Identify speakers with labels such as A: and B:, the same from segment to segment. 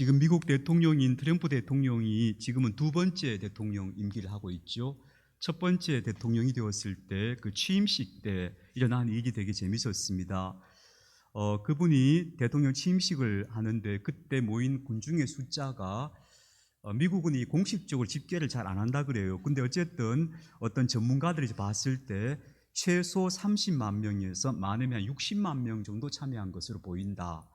A: 지금 미국 대통령인 트럼프 대통령이 지금은 두 번째 대통령 임기를 하고 있죠. 첫 번째 대통령이 되었을 때 그 취임식 때 일어난 일이 되게 재밌었습니다. 그분이 대통령 취임식을 하는데 그때 모인 군중의 숫자가 미국은 이 공식적으로 집계를 잘 안 한다 그래요. 근데 어쨌든 어떤 전문가들이 봤을 때 최소 30만 명에서 많으면 60만 명 정도 참여한 것으로 보인다.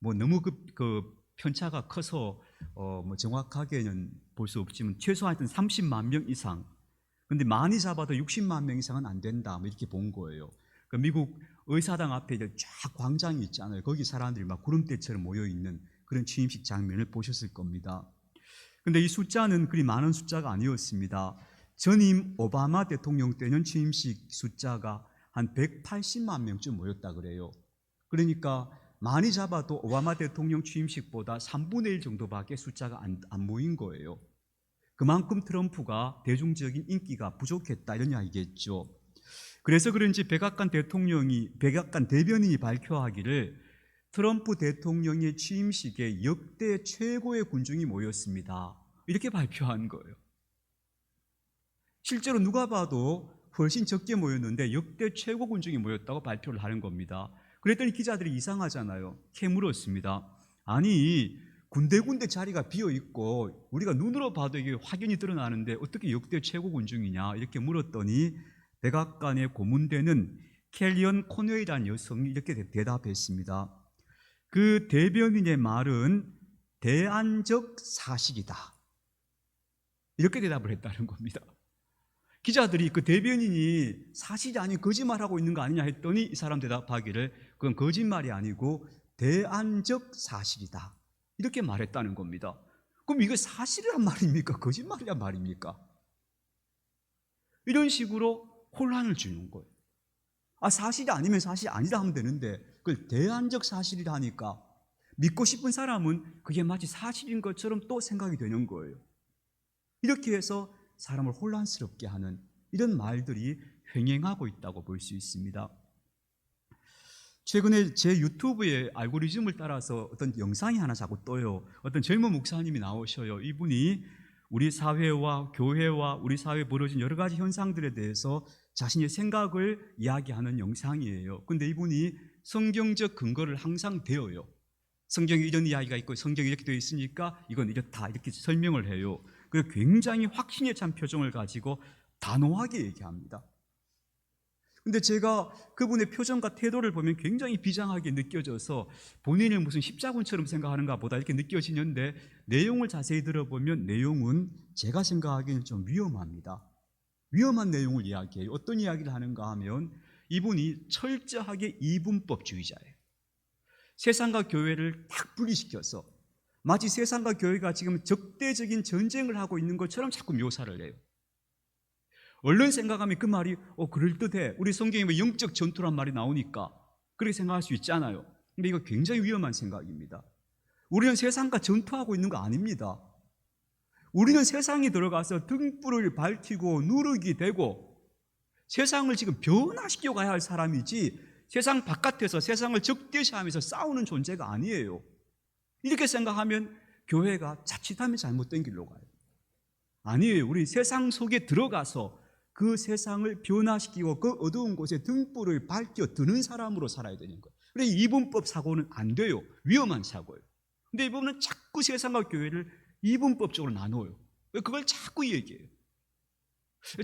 A: 뭐 너무 그 편차가 커서 뭐 정확하게는 볼 수 없지만 최소 하여튼 30만 명 이상. 근데 많이 잡아도 60만 명 이상은 안 된다. 뭐 이렇게 본 거예요. 그 미국 의사당 앞에 이제 쫙 광장이 있잖아요. 거기 사람들이 막 구름대처럼 모여 있는 그런 취임식 장면을 보셨을 겁니다. 근데 이 숫자는 그리 많은 숫자가 아니었습니다. 전임 오바마 대통령 때는 취임식 숫자가 한 180만 명쯤 모였다 그래요. 그러니까 많이 잡아도 오바마 대통령 취임식보다 3분의 1 정도밖에 숫자가 안 모인 거예요. 그만큼 트럼프가 대중적인 인기가 부족했다 이런 이야기겠죠. 그래서 그런지 백악관 대변인이 발표하기를 트럼프 대통령의 취임식에 역대 최고의 군중이 모였습니다. 이렇게 발표한 거예요. 실제로 누가 봐도 훨씬 적게 모였는데 역대 최고 군중이 모였다고 발표를 하는 겁니다. 그랬더니 기자들이 이상하잖아요. 캐물었습니다. 아니 군데군데 자리가 비어있고 우리가 눈으로 봐도 이게 확연히 드러나는데 어떻게 역대 최고 군중이냐 이렇게 물었더니 백악관의 고문되는 켈리언 코네이라는 여성이 이렇게 대답했습니다. 그 대변인의 말은 대안적 사실이다. 이렇게 대답을 했다는 겁니다. 기자들이 그 대변인이 사실이 아닌 거짓말하고 있는 거 아니냐 했더니 이 사람 대답하기를 그건 거짓말이 아니고 대안적 사실이다. 이렇게 말했다는 겁니다. 그럼 이거 사실이란 말입니까? 거짓말이란 말입니까? 이런 식으로 혼란을 주는 거예요. 사실이 아니면 사실이 아니다 하면 되는데 그걸 대안적 사실이라 하니까 믿고 싶은 사람은 그게 마치 사실인 것처럼 또 생각이 되는 거예요. 이렇게 해서 사람을 혼란스럽게 하는 이런 말들이 횡행하고 있다고 볼 수 있습니다. 최근에 제 유튜브에 알고리즘을 따라서 어떤 영상이 하나 자꾸 떠요. 어떤 젊은 목사님이 나오셔요. 이분이 우리 사회와 교회와 우리 사회에 벌어진 여러 가지 현상들에 대해서 자신의 생각을 이야기하는 영상이에요. 근데 이분이 성경적 근거를 항상 대어요. 성경에 이런 이야기가 있고 성경이 이렇게 되어 있으니까 이건 이렇다 이렇게 설명을 해요. 그리고 굉장히 확신에 찬 표정을 가지고 단호하게 얘기합니다. 근데 제가 그분의 표정과 태도를 보면 굉장히 비장하게 느껴져서 본인을 무슨 십자군처럼 생각하는가 보다 이렇게 느껴지는데 내용을 자세히 들어보면 내용은 제가 생각하기에는 좀 위험합니다. 위험한 내용을 이야기해요. 어떤 이야기를 하는가 하면 이분이 철저하게 이분법주의자예요. 세상과 교회를 딱 분리시켜서 마치 세상과 교회가 지금 적대적인 전쟁을 하고 있는 것처럼 자꾸 묘사를 해요. 얼른 생각하면 그 말이 그럴듯해. 우리 성경에 뭐 영적 전투란 말이 나오니까 그렇게 생각할 수 있잖아요. 근데 이거 굉장히 위험한 생각입니다. 우리는 세상과 전투하고 있는 거 아닙니다. 우리는 세상에 들어가서 등불을 밝히고 누르기 되고 세상을 지금 변화시켜 가야 할 사람이지 세상 바깥에서 세상을 적대시하면서 싸우는 존재가 아니에요. 이렇게 생각하면 교회가 자칫하면 잘못된 길로 가요. 아니에요. 우리 세상 속에 들어가서 그 세상을 변화시키고 그 어두운 곳에 등불을 밝혀 드는 사람으로 살아야 되는 거예요. 그래서 이분법 사고는 안 돼요. 위험한 사고예요. 근데 이분은 자꾸 세상과 교회를 이분법적으로 나눠요. 그걸 자꾸 얘기해요.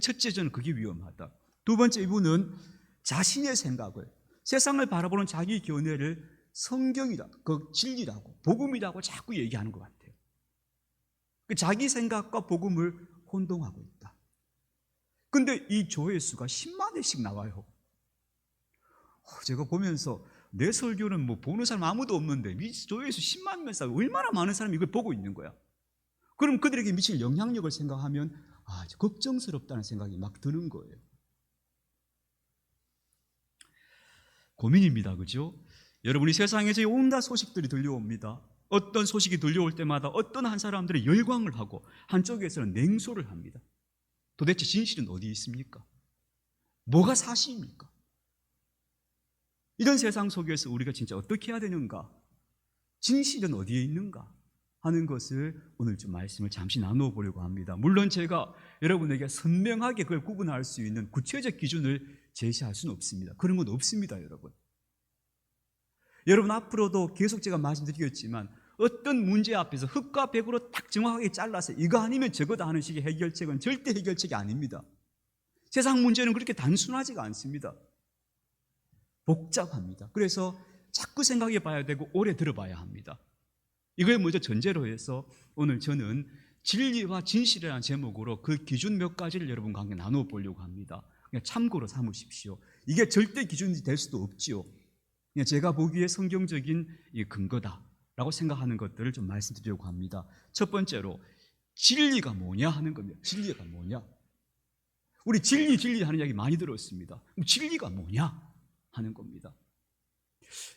A: 첫째, 저는 그게 위험하다. 두 번째, 이분은 자신의 생각을, 세상을 바라보는 자기 견해를 성경이라, 그 진리라고, 복음이라고 자꾸 얘기하는 것 같아요. 자기 생각과 복음을 혼동하고 있다. 근데 이 조회수가 10만 회씩 나와요. 제가 보면서 내 설교는 뭐 보는 사람 아무도 없는데 이 조회수 10만 명 쌓고 얼마나 많은 사람이 이걸 보고 있는 거야. 그럼 그들에게 미칠 영향력을 생각하면 걱정스럽다는 생각이 막 드는 거예요. 고민입니다. 그죠? 여러분이 세상에서 온갖 소식들이 들려옵니다. 어떤 소식이 들려올 때마다 어떤 한 사람들이 열광을 하고 한쪽에서는 냉소를 합니다. 도대체 진실은 어디에 있습니까? 뭐가 사실입니까? 이런 세상 속에서 우리가 진짜 어떻게 해야 되는가? 진실은 어디에 있는가? 하는 것을 오늘 좀 말씀을 잠시 나누어 보려고 합니다. 물론 제가 여러분에게 선명하게 그걸 구분할 수 있는 구체적 기준을 제시할 수는 없습니다. 그런 건 없습니다, 여러분. 여러분 앞으로도 계속 제가 말씀드리겠지만 어떤 문제 앞에서 흑과 백으로 딱 정확하게 잘라서 이거 아니면 저거다 하는 식의 해결책은 절대 해결책이 아닙니다. 세상 문제는 그렇게 단순하지가 않습니다. 복잡합니다. 그래서 자꾸 생각해 봐야 되고 오래 들어봐야 합니다. 이걸 먼저 전제로 해서 오늘 저는 진리와 진실이라는 제목으로 그 기준 몇 가지를 여러분과 함께 나누어 보려고 합니다. 그냥 참고로 삼으십시오. 이게 절대 기준이 될 수도 없지요. 그냥 제가 보기에 성경적인 근거다라고 생각하는 것들을 좀 말씀드리려고 합니다. 첫 번째로 진리가 뭐냐 하는 겁니다. 진리가 뭐냐? 우리 진리 하는 이야기 많이 들었습니다. 그럼 진리가 뭐냐 하는 겁니다.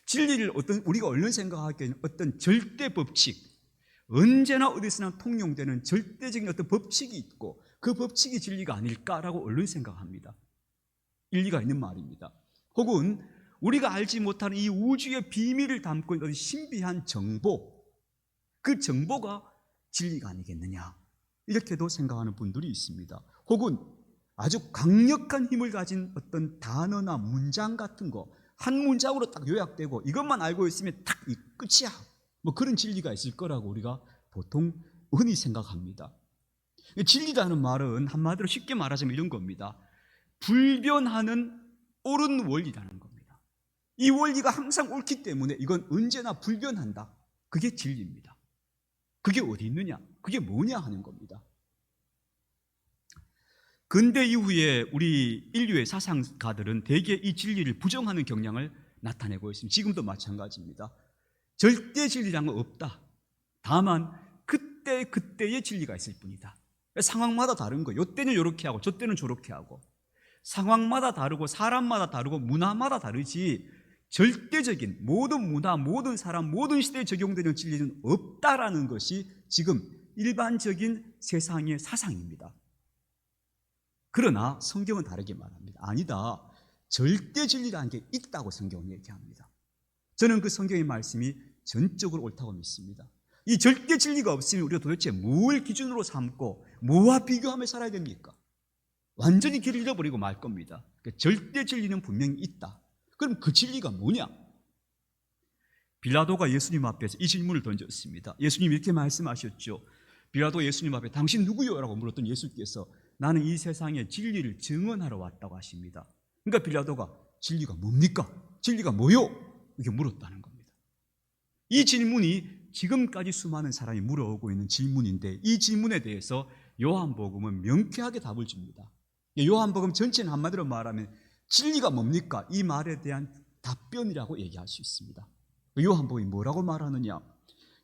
A: 진리를 우리가 얼른 생각하기에는 어떤 절대 법칙, 언제나 어디서나 통용되는 절대적인 어떤 법칙이 있고 그 법칙이 진리가 아닐까라고 얼른 생각합니다. 일리가 있는 말입니다. 혹은 우리가 알지 못하는 이 우주의 비밀을 담고 있는 신비한 정보, 그 정보가 진리가 아니겠느냐 이렇게도 생각하는 분들이 있습니다. 혹은 아주 강력한 힘을 가진 어떤 단어나 문장 같은 거 한 문장으로 딱 요약되고 이것만 알고 있으면 딱 이 끝이야. 뭐 그런 진리가 있을 거라고 우리가 보통 흔히 생각합니다. 진리라는 말은 한마디로 쉽게 말하자면 이런 겁니다. 불변하는 옳은 원리라는 겁니다. 이 원리가 항상 옳기 때문에 이건 언제나 불변한다. 그게 진리입니다. 그게 어디 있느냐? 그게 뭐냐 하는 겁니다. 근대 이후에 우리 인류의 사상가들은 대개 이 진리를 부정하는 경향을 나타내고 있습니다. 지금도 마찬가지입니다. 절대 진리란 건 없다. 다만 그때의 진리가 있을 뿐이다. 상황마다 다른 거예요. 이때는 이렇게 하고 저때는 저렇게 하고 상황마다 다르고 사람마다 다르고 문화마다 다르지 절대적인 모든 문화, 모든 사람, 모든 시대에 적용되는 진리는 없다라는 것이 지금 일반적인 세상의 사상입니다. 그러나 성경은 다르게 말합니다. 아니다. 절대 진리라는 게 있다고 성경은 얘기합니다. 저는 그 성경의 말씀이 전적으로 옳다고 믿습니다. 이 절대 진리가 없으면 우리가 도대체 뭘 기준으로 삼고 뭐와 비교하며 살아야 됩니까? 완전히 길을 잃어버리고 말 겁니다. 그러니까 절대 진리는 분명히 있다. 그럼 그 진리가 뭐냐? 빌라도가 예수님 앞에서 이 질문을 던졌습니다. 예수님이 이렇게 말씀하셨죠. 빌라도 예수님 앞에 당신 누구요? 라고 물었던 예수께서 나는 이 세상의 진리를 증언하러 왔다고 하십니다. 그러니까 빌라도가 진리가 뭡니까? 진리가 뭐요? 이렇게 물었다는 겁니다. 이 질문이 지금까지 수많은 사람이 물어오고 있는 질문인데 이 질문에 대해서 요한복음은 명쾌하게 답을 줍니다. 요한복음 전체는 한마디로 말하면 진리가 뭡니까? 이 말에 대한 답변이라고 얘기할 수 있습니다. 요한복음이 뭐라고 말하느냐?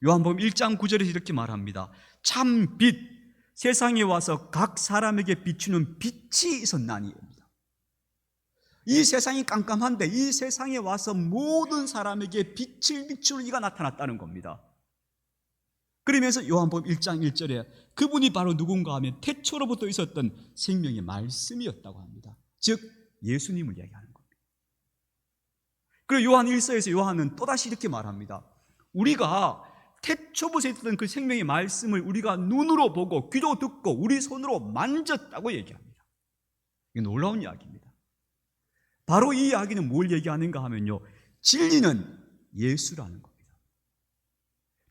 A: 요한복음 1장 9절에서 이렇게 말합니다. 참 빛, 세상에 와서 각 사람에게 비추는 빛이 있었나니. 이 세상이 깜깜한데 이 세상에 와서 모든 사람에게 빛을 비추는 이가 나타났다는 겁니다. 그러면서 요한복음 1장 1절에 그분이 바로 누군가 하면 태초로부터 있었던 생명의 말씀이었다고 합니다. 즉 예수님을 이야기하는 겁니다. 그리고 요한 1서에서 요한은 또다시 이렇게 말합니다. 우리가 태초부터 있었던 그 생명의 말씀을 우리가 눈으로 보고 귀로 듣고 우리 손으로 만졌다고 얘기합니다. 이게 놀라운 이야기입니다. 바로 이 이야기는 뭘 얘기하는가 하면요, 진리는 예수라는 겁니다.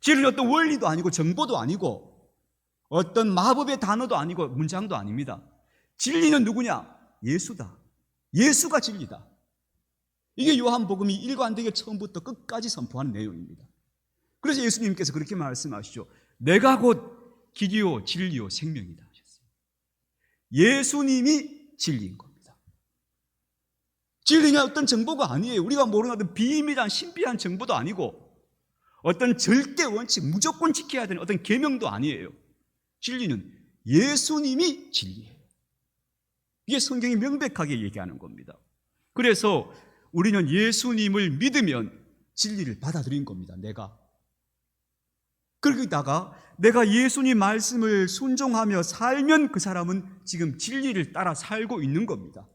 A: 진리는 어떤 원리도 아니고 정보도 아니고 어떤 마법의 단어도 아니고 문장도 아닙니다. 진리는 누구냐? 예수다. 예수가 진리다. 이게 요한복음이 일관되게 처음부터 끝까지 선포하는 내용입니다. 그래서 예수님께서 그렇게 말씀하시죠. 내가 곧 길이요 진리요 생명이다 하셨어요. 예수님이 진리인 겁니다. 진리는 어떤 정보가 아니에요. 우리가 모르는 어떤 비밀한 신비한 정보도 아니고 어떤 절대 원칙, 무조건 지켜야 되는 어떤 계명도 아니에요. 진리는 예수님이 진리예요. 이게 성경이 명백하게 얘기하는 겁니다. 그래서 우리는 예수님을 믿으면 진리를 받아들인 겁니다. 그러다가 내가 예수님 말씀을 순종하며 살면 그 사람은 지금 진리를 따라 살고 있는 겁니다.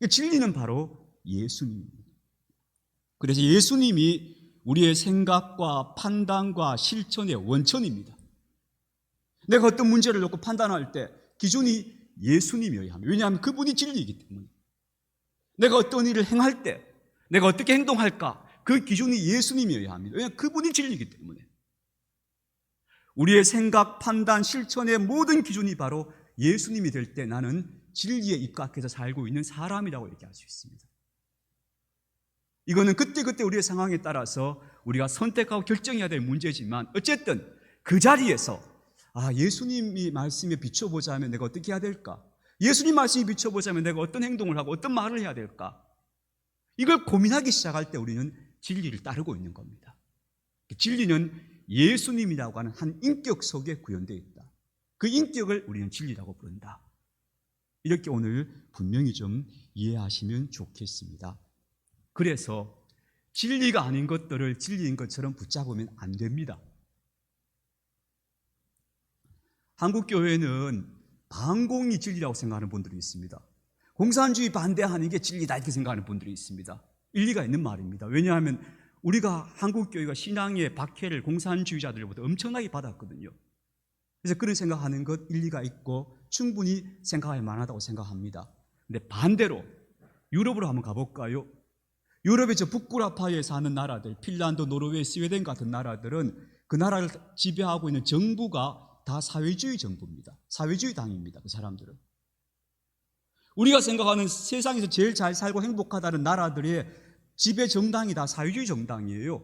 A: 진리는 바로 예수님입니다. 그래서 예수님이 우리의 생각과 판단과 실천의 원천입니다. 내가 어떤 문제를 놓고 판단할 때 기준이 예수님이어야 합니다. 왜냐하면 그분이 진리이기 때문에. 내가 어떤 일을 행할 때 내가 어떻게 행동할까? 그 기준이 예수님이어야 합니다. 왜냐하면 그분이 진리이기 때문에. 우리의 생각, 판단, 실천의 모든 기준이 바로 예수님이 될 때 나는 진리에 입각해서 살고 있는 사람이라고 얘기할 수 있습니다. 이거는 그때그때 우리의 상황에 따라서 우리가 선택하고 결정해야 될 문제지만 어쨌든 그 자리에서 예수님이 말씀에 비춰보자면 내가 어떻게 해야 될까? 예수님 말씀에 비춰보자면 내가 어떤 행동을 하고 어떤 말을 해야 될까? 이걸 고민하기 시작할 때 우리는 진리를 따르고 있는 겁니다. 진리는 예수님이라고 하는 한 인격 속에 구현되어 있다. 그 인격을 우리는 진리라고 부른다. 이렇게 오늘 분명히 좀 이해하시면 좋겠습니다. 그래서 진리가 아닌 것들을 진리인 것처럼 붙잡으면 안 됩니다. 한국 교회는 반공이 진리라고 생각하는 분들이 있습니다. 공산주의 반대하는 게 진리다 이렇게 생각하는 분들이 있습니다. 일리가 있는 말입니다. 왜냐하면 우리가 한국 교회가 신앙의 박해를 공산주의자들보다 엄청나게 받았거든요. 그래서 그런 생각하는 것 일리가 있고 충분히 생각할 만하다고 생각합니다. 근데 반대로 유럽으로 한번 가볼까요? 유럽의 저 북구라파에 사는 나라들, 핀란드, 노르웨이, 스웨덴 같은 나라들은 그 나라를 지배하고 있는 정부가 다 사회주의 정부입니다. 사회주의 당입니다. 그 사람들은. 우리가 생각하는 세상에서 제일 잘 살고 행복하다는 나라들의 지배 정당이 다 사회주의 정당이에요.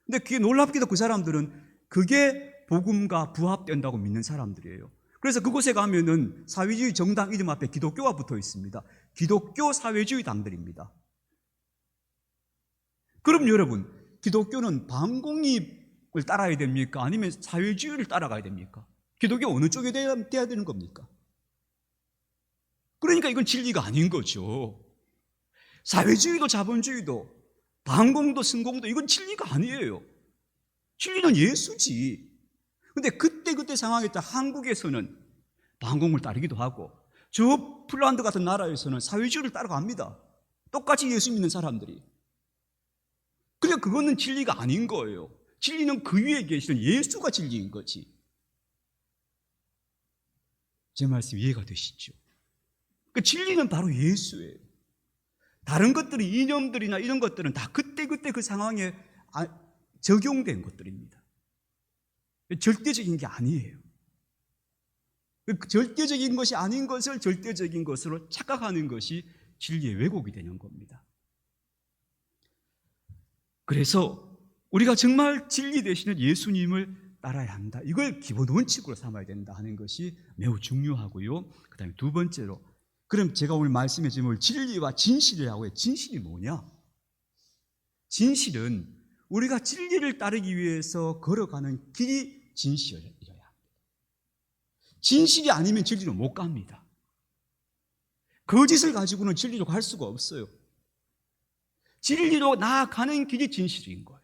A: 근데 그게 놀랍게도 그 사람들은 그게 복음과 부합된다고 믿는 사람들이에요. 그래서 그곳에 가면은 사회주의 정당 이름 앞에 기독교가 붙어 있습니다. 기독교 사회주의 당들입니다. 그럼 여러분, 기독교는 반공입을 따라야 됩니까? 아니면 사회주의를 따라가야 됩니까? 기독교 어느 쪽에 돼야 되는 겁니까? 그러니까 이건 진리가 아닌 거죠. 사회주의도 자본주의도 반공도 승공도 이건 진리가 아니에요. 진리는 예수지. 근데 그때 상황에 따라 한국에서는 반공을 따르기도 하고 저 핀란드 같은 나라에서는 사회주의를 따라갑니다. 똑같이 예수 믿는 사람들이. 그러니까 그거는 진리가 아닌 거예요. 진리는 그 위에 계시는 예수가 진리인 거지. 제 말씀 이해가 되시죠? 그 진리는 바로 예수예요. 다른 것들이 이념들이나 이런 것들은 다 그때 그 상황에 적용된 것들입니다. 절대적인 게 아니에요. 절대적인 것이 아닌 것을 절대적인 것으로 착각하는 것이 진리의 왜곡이 되는 겁니다. 그래서 우리가 정말 진리 되시는 예수님을 따라야 한다. 이걸 기본 원칙으로 삼아야 된다 하는 것이 매우 중요하고요. 그 다음에 두 번째로, 그럼 제가 오늘 말씀해 주면 진리와 진실이라고 해요. 진실이 뭐냐? 진실은 우리가 진리를 따르기 위해서 걸어가는 길이 진실이어야 합니다. 진실이 아니면 진리로 못 갑니다. 거짓을 가지고는 진리로 갈 수가 없어요. 진리로 나아가는 길이 진실인 거예요.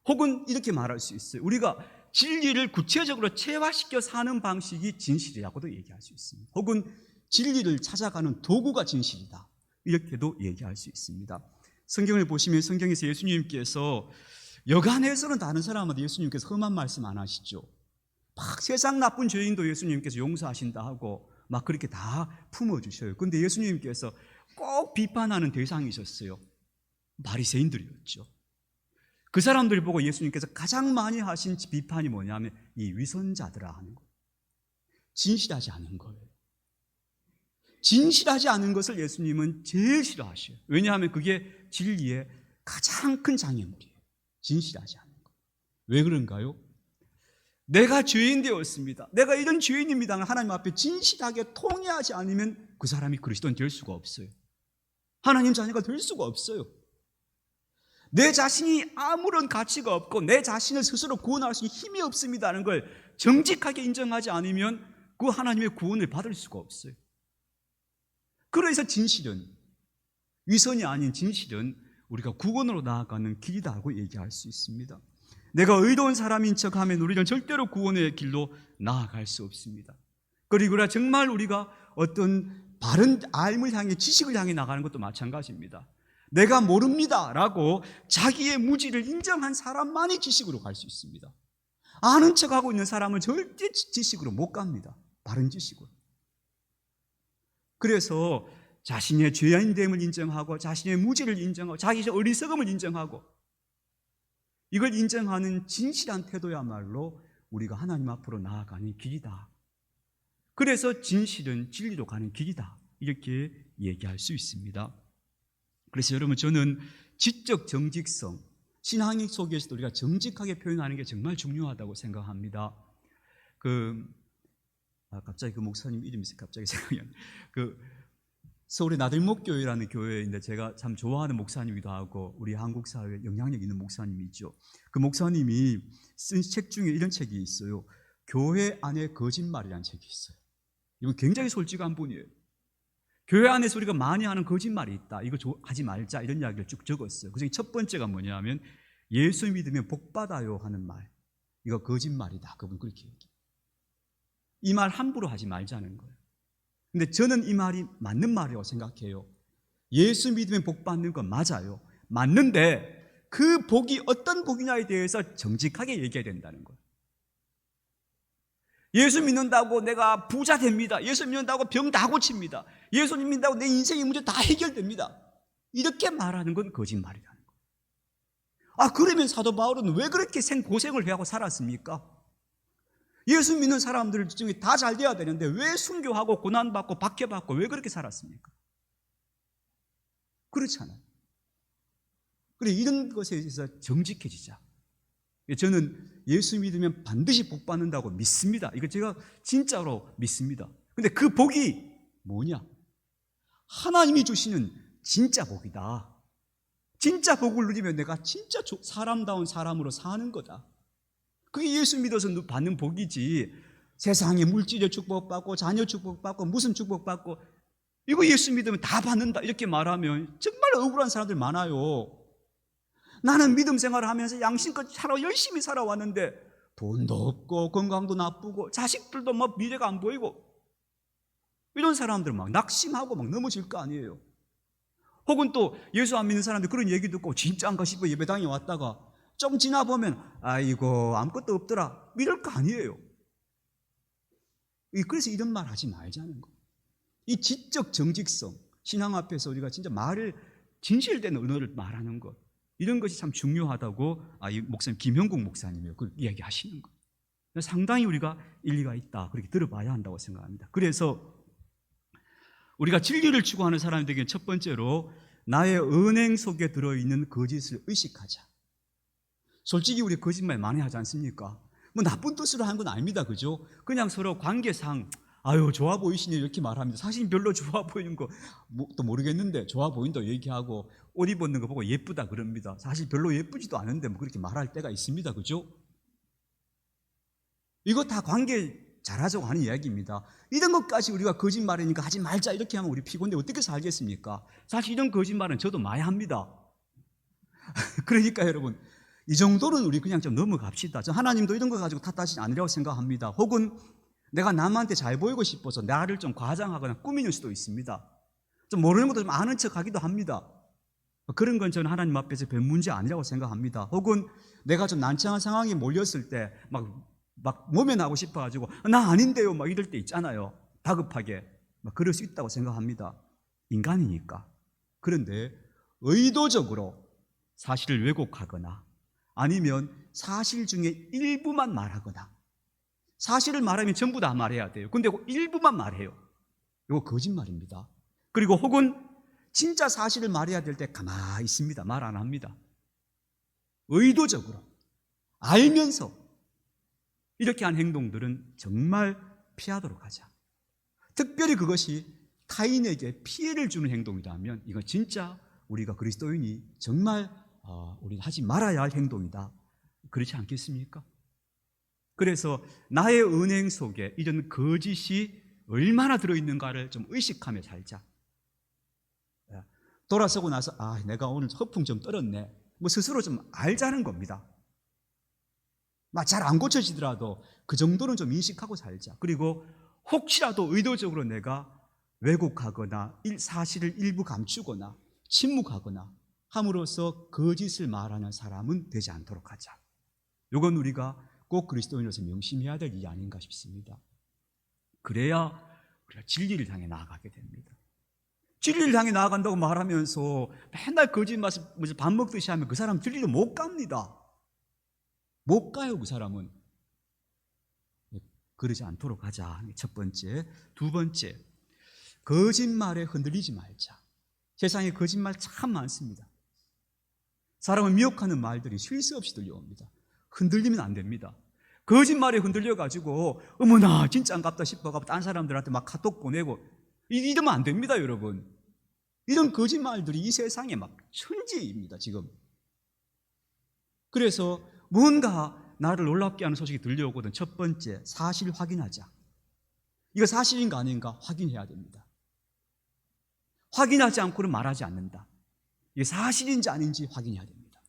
A: 혹은 이렇게 말할 수 있어요. 우리가 진리를 구체적으로 체화시켜 사는 방식이 진실이라고도 얘기할 수 있습니다. 혹은 진리를 찾아가는 도구가 진실이다. 이렇게도 얘기할 수 있습니다. 성경을 보시면 성경에서 예수님께서 여간해서는 다른 사람한테 예수님께서 험한 말씀 안 하시죠. 막 세상 나쁜 죄인도 예수님께서 용서하신다 하고 막 그렇게 다 품어주셔요. 그런데 예수님께서 꼭 비판하는 대상이 있었어요. 바리새인들이었죠. 그 사람들 보고 예수님께서 가장 많이 하신 비판이 뭐냐면 이 위선자들아 하는 거예요. 진실하지 않은 거예요. 진실하지 않은 것을 예수님은 제일 싫어하셔요. 왜냐하면 그게 진리의 가장 큰 장애물이에요. 진실하지 않은 것. 왜 그런가요? 내가 죄인 되었습니다. 내가 이런 죄인입니다. 하나님 앞에 진실하게 통회하지 않으면 그 사람이 그리스도인 될 수가 없어요. 하나님 자녀가 될 수가 없어요. 내 자신이 아무런 가치가 없고 내 자신을 스스로 구원할 수 있는 힘이 없습니다는 걸 정직하게 인정하지 않으면 그 하나님의 구원을 받을 수가 없어요. 그래서 진실은, 위선이 아닌 진실은 우리가 구원으로 나아가는 길이다고 얘기할 수 있습니다. 내가 의로운 사람인 척하면 우리는 절대로 구원의 길로 나아갈 수 없습니다. 그리고 정말 우리가 어떤 바른 알을 향해, 지식을 향해 나가는 것도 마찬가지입니다. 내가 모릅니다 라고 자기의 무지를 인정한 사람만이 지식으로 갈 수 있습니다. 아는 척하고 있는 사람은 절대 지식으로 못 갑니다. 바른 지식으로. 그래서 자신의 죄인됨을 인정하고 자신의 무지를 인정하고 자기의 어리석음을 인정하고 이걸 인정하는 진실한 태도야말로 우리가 하나님 앞으로 나아가는 길이다. 그래서 진실은 진리로 가는 길이다. 이렇게 얘기할 수 있습니다. 그래서 여러분, 저는 지적 정직성, 신앙 속에서도 우리가 정직하게 표현하는 게 정말 중요하다고 생각합니다. 갑자기 그 목사님 이름이 갑자기 생각이 안 나요. 서울의 나들목교회라는 교회인데 제가 참 좋아하는 목사님이기도 하고 우리 한국 사회에 영향력 있는 목사님이 있죠. 그 목사님이 쓴 책 중에 이런 책이 있어요. 교회 안에 거짓말이라는 책이 있어요. 이건 굉장히 솔직한 분이에요. 교회 안에서 우리가 많이 하는 거짓말이 있다. 이거 하지 말자. 이런 이야기를 쭉 적었어요. 그중에 첫 번째가 뭐냐면 예수 믿으면 복 받아요 하는 말. 이거 거짓말이다. 그분 그렇게 얘기해요. 이 말 함부로 하지 말자는 거예요. 근데 저는 이 말이 맞는 말이라고 생각해요. 예수 믿으면 복 받는 건 맞아요. 맞는데 그 복이 어떤 복이냐에 대해서 정직하게 얘기해야 된다는 거예요. 예수 믿는다고 내가 부자 됩니다. 예수 믿는다고 병 다 고칩니다. 예수 믿는다고 내 인생의 문제 다 해결됩니다. 이렇게 말하는 건 거짓말이라는 거예요. 그러면 사도 바울은 왜 그렇게 생고생을 해하고 살았습니까? 예수 믿는 사람들 중에 다 잘 돼야 되는데 왜 순교하고 고난받고 박해받고 왜 그렇게 살았습니까? 그렇잖아요. 그래, 이런 것에 대해서 정직해지자. 저는 예수 믿으면 반드시 복 받는다고 믿습니다. 이거 제가 진짜로 믿습니다. 근데 그 복이 뭐냐? 하나님이 주시는 진짜 복이다. 진짜 복을 누리면 내가 진짜 사람다운 사람으로 사는 거다. 그게 예수 믿어서 받는 복이지, 세상에 물질의 축복받고 자녀 축복받고 무슨 축복받고 이거 예수 믿으면 다 받는다 이렇게 말하면 정말 억울한 사람들 많아요. 나는 믿음 생활을 하면서 양심껏 열심히 살아왔는데 돈도 없고 건강도 나쁘고 자식들도 막 미래가 안 보이고 이런 사람들 막 낙심하고 막 넘어질 거 아니에요. 혹은 또 예수 안 믿는 사람들 그런 얘기 듣고 진짜인가 싶어 예배당에 왔다가 좀 지나보면 아이고 아무것도 없더라 이럴 거 아니에요. 그래서 이런 말 하지 말자는 거예요. 이 지적 정직성, 신앙 앞에서 우리가 진짜 말을 진실된 언어를 말하는 것, 이런 것이 참 중요하다고 이 목사님 김형국 목사님이 그걸 이야기하시는 거예요. 상당히 우리가 일리가 있다 그렇게 들어봐야 한다고 생각합니다. 그래서 우리가 진리를 추구하는 사람들에게 첫 번째로 나의 언행 속에 들어있는 거짓을 의식하자. 솔직히 우리 거짓말 많이 하지 않습니까? 뭐 나쁜 뜻으로 하는 건 아닙니다. 그죠? 그냥 서로 관계상 아유 좋아 보이시네 이렇게 말합니다. 사실 별로 좋아 보이는 거 또 모르겠는데 좋아 보인다고 얘기하고 옷 입었는 거 보고 예쁘다 그럽니다. 사실 별로 예쁘지도 않은데 뭐 그렇게 말할 때가 있습니다. 그죠? 이거 다 관계 잘하자고 하는 이야기입니다. 이런 것까지 우리가 거짓말이니까 하지 말자 이렇게 하면 우리 피곤한데 어떻게 살겠습니까? 사실 이런 거짓말은 저도 많이 합니다. 그러니까 여러분 이 정도는 우리 그냥 좀 넘어갑시다. 저 하나님도 이런 거 가지고 탓하시지 않으려고 생각합니다. 혹은 내가 남한테 잘 보이고 싶어서 나를 좀 과장하거나 꾸미는 수도 있습니다. 좀 모르는 것도 좀 아는 척하기도 합니다. 그런 건 저는 하나님 앞에서 별 문제 아니라고 생각합니다. 혹은 내가 좀 난처한 상황에 몰렸을 때 막 모면하고 싶어가지고 나 아닌데요 막 이럴 때 있잖아요. 다급하게 막 그럴 수 있다고 생각합니다. 인간이니까. 그런데 의도적으로 사실을 왜곡하거나 아니면 사실 중에 일부만 말하거나 사실을 말하면 전부 다 말해야 돼요. 근데 일부만 말해요. 이거 거짓말입니다. 그리고 혹은 진짜 사실을 말해야 될 때 가만히 있습니다. 말 안 합니다. 의도적으로 알면서 이렇게 한 행동들은 정말 피하도록 하자. 특별히 그것이 타인에게 피해를 주는 행동이라면 이건 진짜 우리가 그리스도인이 정말 우리 하지 말아야 할 행동이다. 그렇지 않겠습니까? 그래서 나의 은행 속에 이런 거짓이 얼마나 들어있는가를 좀 의식하며 살자. 돌아서고 나서 내가 오늘 허풍 좀 떨었네. 뭐 스스로 좀 알자는 겁니다. 잘 안 고쳐지더라도 그 정도는 좀 인식하고 살자. 그리고 혹시라도 의도적으로 내가 왜곡하거나 사실을 일부 감추거나 침묵하거나 함으로써 거짓을 말하는 사람은 되지 않도록 하자. 이건 우리가 꼭 그리스도인으로서 명심해야 될 일이 아닌가 싶습니다. 그래야 우리가 진리를 향해 나아가게 됩니다. 진리를 향해 나아간다고 말하면서 맨날 거짓말 밥 먹듯이 하면 그 사람 진리를 못 갑니다. 못 가요, 그 사람은. 그러지 않도록 하자. 첫 번째. 두 번째, 거짓말에 흔들리지 말자. 세상에 거짓말 참 많습니다. 사람을 미혹하는 말들이 쉴 새 없이 들려옵니다. 흔들리면 안 됩니다. 거짓말에 흔들려가지고 어머나 진짜 안갑다 싶어가지고 딴 사람들한테 막 카톡 보내고 이러면 안 됩니다, 여러분. 이런 거짓말들이 이 세상에 막 천지입니다, 지금. 그래서 뭔가 나를 놀랍게 하는 소식이 들려오거든. 첫 번째, 사실 확인하자. 이거 사실인가 아닌가 확인해야 됩니다. 확인하지 않고는 말하지 않는다. 이게 사실인지 아닌지 확인해야 됩니다.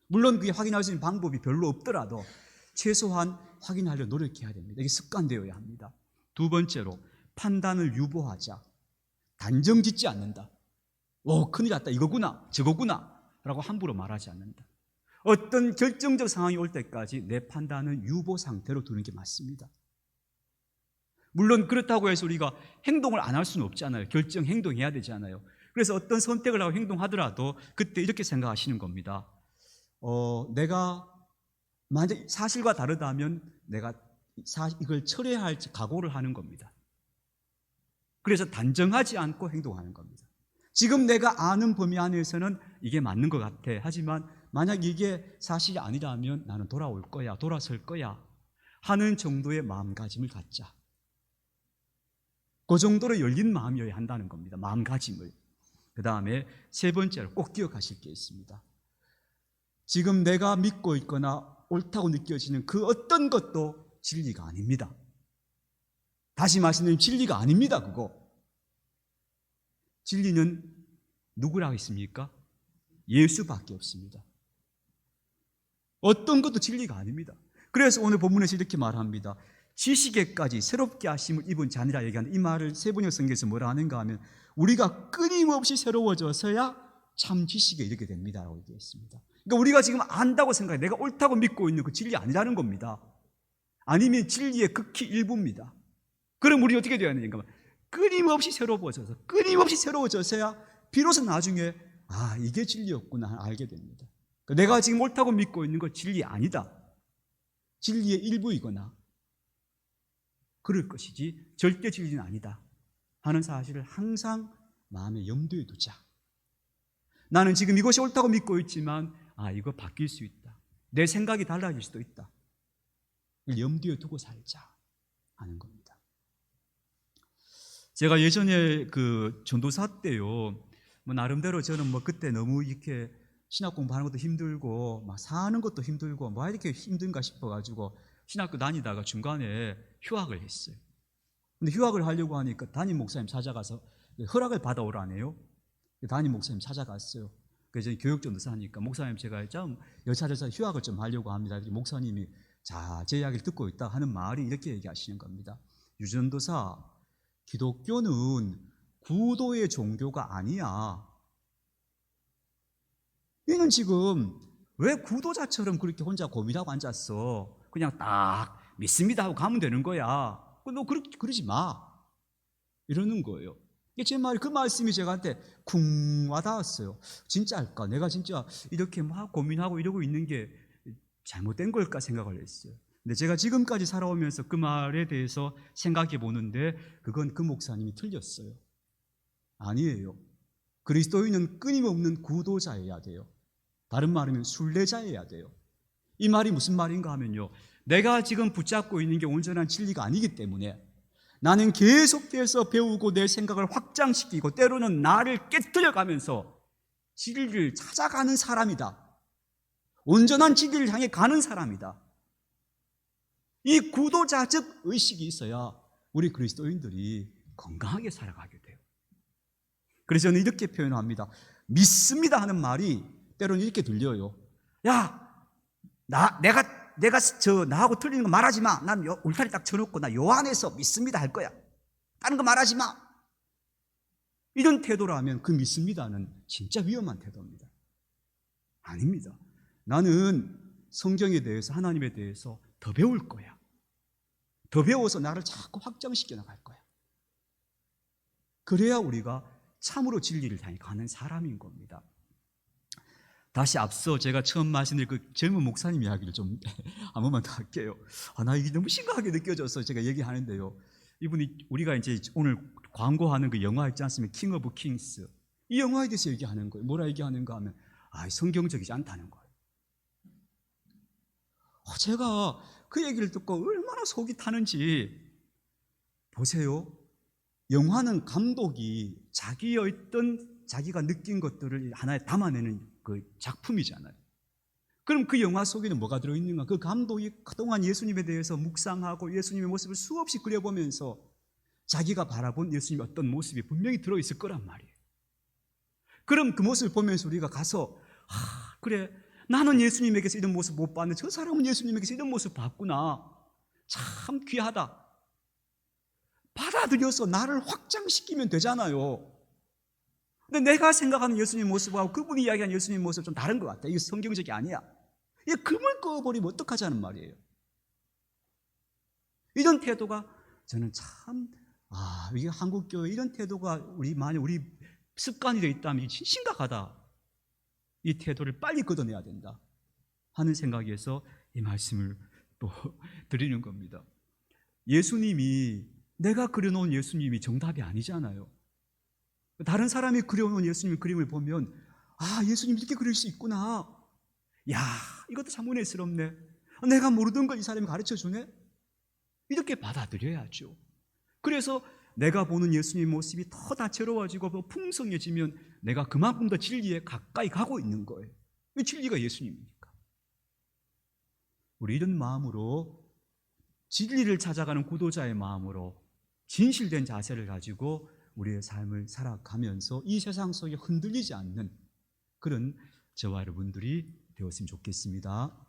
A: 물론 그게 확인할 수 있는 방법이 별로 없더라도 최소한 확인하려 노력해야 됩니다. 이게 습관되어야 합니다. 두 번째로, 판단을 유보하자. 단정 짓지 않는다. 큰일 났다, 이거구나, 저거구나 라고 함부로 말하지 않는다. 어떤 결정적 상황이 올 때까지 내 판단은 유보 상태로 두는 게 맞습니다. 물론 그렇다고 해서 우리가 행동을 안 할 수는 없잖아요. 결정, 행동해야 되잖아요. 그래서 어떤 선택을 하고 행동하더라도 그때 이렇게 생각하시는 겁니다. 내가 만약 사실과 다르다면 내가 이걸 철회할 각오를 하는 겁니다. 그래서 단정하지 않고 행동하는 겁니다. 지금 내가 아는 범위 안에서는 이게 맞는 것 같아. 하지만 만약 이게 사실이 아니라면 나는 돌아올 거야, 돌아설 거야 하는 정도의 마음가짐을 갖자. 그 정도로 열린 마음이어야 한다는 겁니다. 마음가짐을. 그 다음에 세 번째로 꼭 기억하실 게 있습니다. 지금 내가 믿고 있거나 옳다고 느껴지는 그 어떤 것도 진리가 아닙니다. 다시 말씀드리면 진리가 아닙니다, 그거. 진리는 누구라고 했습니까? 예수밖에 없습니다. 어떤 것도 진리가 아닙니다. 그래서 오늘 본문에서 이렇게 말합니다. 지식에까지 새롭게 하심을 입은 자니라 얘기하는데, 이 말을 세번역 성경에서 뭐라 하는가 하면 우리가 끊임없이 새로워져서야 참 지식에 이르게 됩니다 라고 얘기했습니다. 그러니까 우리가 지금 안다고 생각해 내가 옳다고 믿고 있는 그 진리 아니라는 겁니다. 아니면 진리의 극히 일부입니다. 그럼 우리 어떻게 되어야 되는가? 끊임없이 새로워져서야 비로소 나중에 이게 진리였구나 알게 됩니다. 그러니까 내가 지금 옳다고 믿고 있는 건 진리 아니다, 진리의 일부이거나 그럴 것이지 절대 진리는 아니다 하는 사실을 항상 마음에 염두에 두자. 나는 지금 이것이 옳다고 믿고 있지만 이거 바뀔 수 있다, 내 생각이 달라질 수도 있다, 이걸 염두에 두고 살자 하는 겁니다. 제가 예전에 그 전도사 때요, 나름대로 저는 그때 너무 이렇게 신학 공부하는 것도 힘들고 막 사는 것도 힘들고 이렇게 힘든가 싶어가지고 신학교 다니다가 중간에 휴학을 했어요. 근데 휴학을 하려고 하니까 담임 목사님 찾아가서 허락을 받아오라네요. 담임 목사님 찾아갔어요. 그래서 교육전도사 하니까 목사님 제가 좀 여차저차 휴학을 좀 하려고 합니다. 목사님이 제 이야기를 듣고 있다 하는 말이 이렇게 얘기하시는 겁니다. 유전도사, 기독교는 구도의 종교가 아니야. 얘는 지금 왜 구도자처럼 그렇게 혼자 고민하고 앉았어? 그냥 딱 믿습니다 하고 가면 되는 거야. 너 그러지 마. 이러는 거예요. 제 말이, 그 말씀이 저한테 쿵 와닿았어요. 진짜 할까? 내가 진짜 이렇게 막 고민하고 이러고 있는 게 잘못된 걸까 생각을 했어요. 근데 제가 지금까지 살아오면서 그 말에 대해서 생각해 보는데 그건 그 목사님이 틀렸어요. 아니에요. 그리스도인은 끊임없는 구도자여야 돼요. 다른 말이면 순례자여야 돼요. 이 말이 무슨 말인가 하면요, 내가 지금 붙잡고 있는 게 온전한 진리가 아니기 때문에 나는 계속해서 배우고 내 생각을 확장시키고 때로는 나를 깨뜨려가면서 진리를 찾아가는 사람이다. 온전한 진리를 향해 가는 사람이다. 이 구도자적 의식이 있어야 우리 그리스도인들이 건강하게 살아가게 돼요. 그래서 저는 이렇게 표현합니다. 믿습니다 하는 말이 때로는 이렇게 들려요. 내가 나하고 틀리는 거 말하지 마. 난 울타리 딱 쳐놓고 나 요 안에서 믿습니다 할 거야. 다른 거 말하지 마. 이런 태도라면 그 믿습니다는 진짜 위험한 태도입니다. 아닙니다. 나는 성경에 대해서, 하나님에 대해서 더 배울 거야. 더 배워서 나를 자꾸 확장시켜 나갈 거야. 그래야 우리가 참으로 진리를 향해 가는 사람인 겁니다. 다시 앞서 제가 처음 말씀드린 그 젊은 목사님 이야기를 좀 한 번만 더 할게요. 나 이게 너무 심각하게 느껴져서 제가 얘기하는데요. 이분이 우리가 이제 오늘 광고하는 그 영화 있지 않습니까? 킹 오브 킹스. 이 영화에 대해서 얘기하는 거예요. 뭐라 얘기하는가 하면 성경적이지 않다는 거예요. 제가 그 얘기를 듣고 얼마나 속이 타는지 보세요. 영화는 감독이 자기가 느낀 것들을 하나에 담아내는 그 작품이잖아요. 그럼 그 영화 속에는 뭐가 들어있는가? 그 감독이 그동안 예수님에 대해서 묵상하고 예수님의 모습을 수없이 그려보면서 자기가 바라본 예수님의 어떤 모습이 분명히 들어있을 거란 말이에요. 그럼 그 모습을 보면서 우리가 가서 그래, 나는 예수님에게서 이런 모습 못 봤는데 저 사람은 예수님에게서 이런 모습 봤구나. 참 귀하다. 받아들여서 나를 확장시키면 되잖아요. 근데 내가 생각하는 예수님 모습하고 그분이 이야기하는 예수님 모습 좀 다른 것 같아. 이게 성경적이 아니야. 이게 금을 꺼버리면 어떡하자는 말이에요. 이런 태도가 저는 참 이게 한국교회 이런 태도가 만약 우리 습관이 되어 있다면 심각하다. 이 태도를 빨리 걷어내야 된다 하는 생각에서 이 말씀을 또 드리는 겁니다. 예수님이, 내가 그려놓은 예수님이 정답이 아니잖아요. 다른 사람이 그려놓은 예수님의 그림을 보면 예수님 이렇게 그릴 수 있구나. 야, 이것도 참 은혜스럽네. 내가 모르던 걸 이 사람이 가르쳐주네. 이렇게 받아들여야죠. 그래서 내가 보는 예수님 모습이 더 다채로워지고 더 풍성해지면 내가 그만큼 더 진리에 가까이 가고 있는 거예요. 이 진리가 예수님이니까. 우리 이런 마음으로, 진리를 찾아가는 구도자의 마음으로 진실된 자세를 가지고 우리의 삶을 살아가면서 이 세상 속에 흔들리지 않는 그런 저와 여러분들이 되었으면 좋겠습니다.